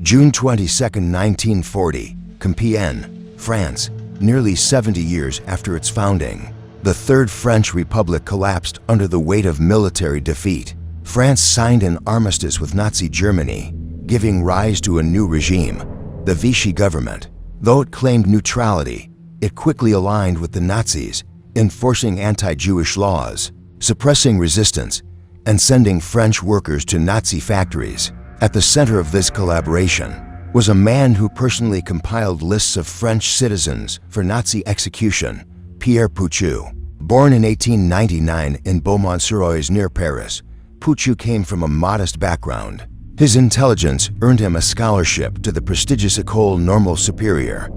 June 22, 1940, Compiègne, France, nearly 70 years after its founding. The Third French Republic collapsed under the weight of military defeat. France signed an armistice with Nazi Germany, giving rise to a new regime, the Vichy government. Though it claimed neutrality, it quickly aligned with the Nazis, enforcing anti-Jewish laws, suppressing resistance, and sending French workers to Nazi factories. At the center of this collaboration was a man who personally compiled lists of French citizens for Nazi execution, Pierre Pucheu. Born in 1899 in Beaumont-sur-Oise near Paris, Pucheu came from a modest background. His intelligence earned him a scholarship to the prestigious École Normale Supérieure.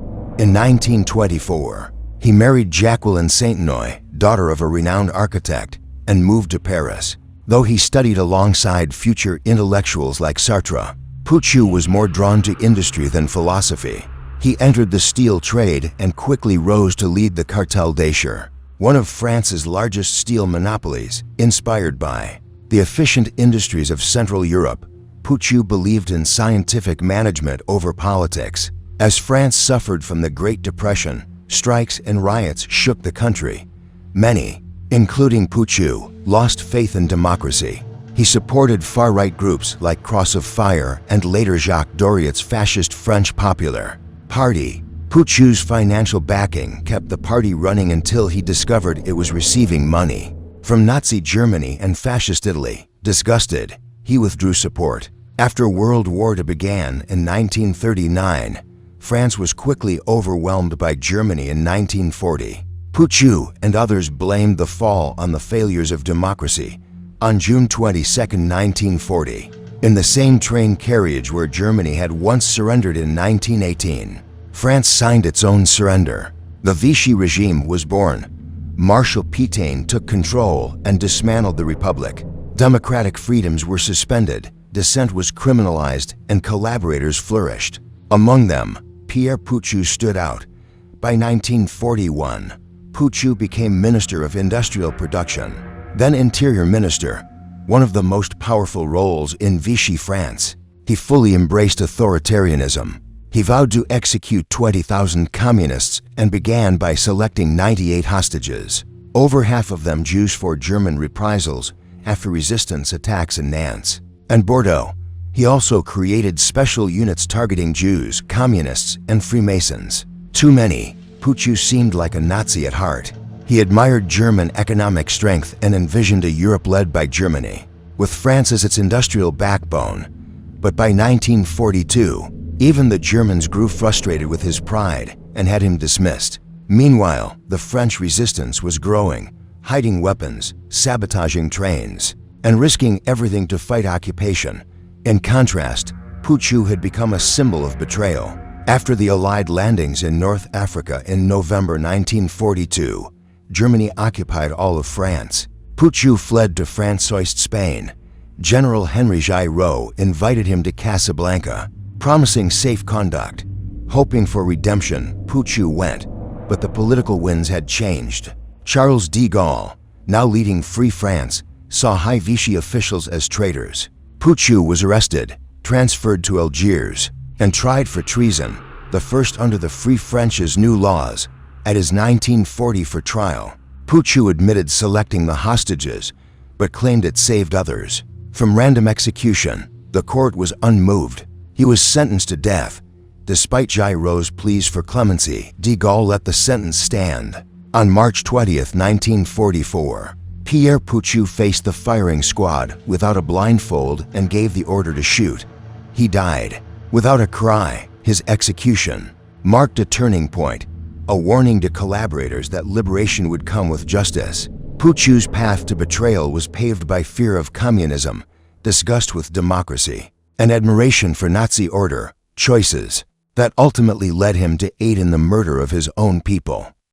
In 1924, he married Jacqueline Saint-Noy, daughter of a renowned architect, and moved to Paris. Though he studied alongside future intellectuals like Sartre, Pucheu was more drawn to industry than philosophy. He entered the steel trade and quickly rose to lead the Cartel d'Acher, one of France's largest steel monopolies. Inspired by the efficient industries of Central Europe, Pucheu believed in scientific management over politics. As France suffered from the Great Depression, strikes and riots shook the country. Many, including Pucheu, lost faith in democracy. He supported far-right groups like Cross of Fire and later Jacques Doriot's fascist French Popular Party. Pucheu's financial backing kept the party running until he discovered it was receiving money from Nazi Germany and Fascist Italy. Disgusted, he withdrew support. After World War II began in 1939, France was quickly overwhelmed by Germany in 1940. Pucheu and others blamed the fall on the failures of democracy. On June 22, 1940, in the same train carriage where Germany had once surrendered in 1918, France signed its own surrender. The Vichy regime was born. Marshal Pétain took control and dismantled the republic. Democratic freedoms were suspended, dissent was criminalized, and collaborators flourished. Among them, Pierre Pucheu stood out. By 1941, Pucheu became Minister of Industrial Production, then Interior Minister, one of the most powerful roles in Vichy France. He fully embraced authoritarianism. He vowed to execute 20,000 communists and began by selecting 98 hostages, over half of them Jews, for German reprisals after resistance attacks in Nantes and Bordeaux. He also created special units targeting Jews, communists, and freemasons. To many, Pucheu seemed like a Nazi at heart. He admired German economic strength and envisioned a Europe led by Germany, with France as its industrial backbone. But by 1942, even the Germans grew frustrated with his pride and had him dismissed. Meanwhile, the French resistance was growing, hiding weapons, sabotaging trains, and risking everything to fight occupation. In contrast, Pucheu had become a symbol of betrayal. After the Allied landings in North Africa in November 1942, Germany occupied all of France. Pucheu fled to Francoist Spain. General Henry Giraud invited him to Casablanca, promising safe conduct. Hoping for redemption, Pucheu went, but the political winds had changed. Charles de Gaulle, now leading Free France, saw high Vichy officials as traitors. Pucheu was arrested, transferred to Algiers, and tried for treason, the first under the Free French's new laws. At his 1940 trial, Pucheu admitted selecting the hostages, but claimed it saved others from random execution. The court was unmoved. He was sentenced to death. Despite Giraud's pleas for clemency, de Gaulle let the sentence stand. On March 20, 1944, Pierre Pucheu faced the firing squad without a blindfold and gave the order to shoot. He died without a cry. His execution marked a turning point, a warning to collaborators that liberation would come with justice. Pucheu's path to betrayal was paved by fear of communism, disgust with democracy, and admiration for Nazi order, choices that ultimately led him to aid in the murder of his own people.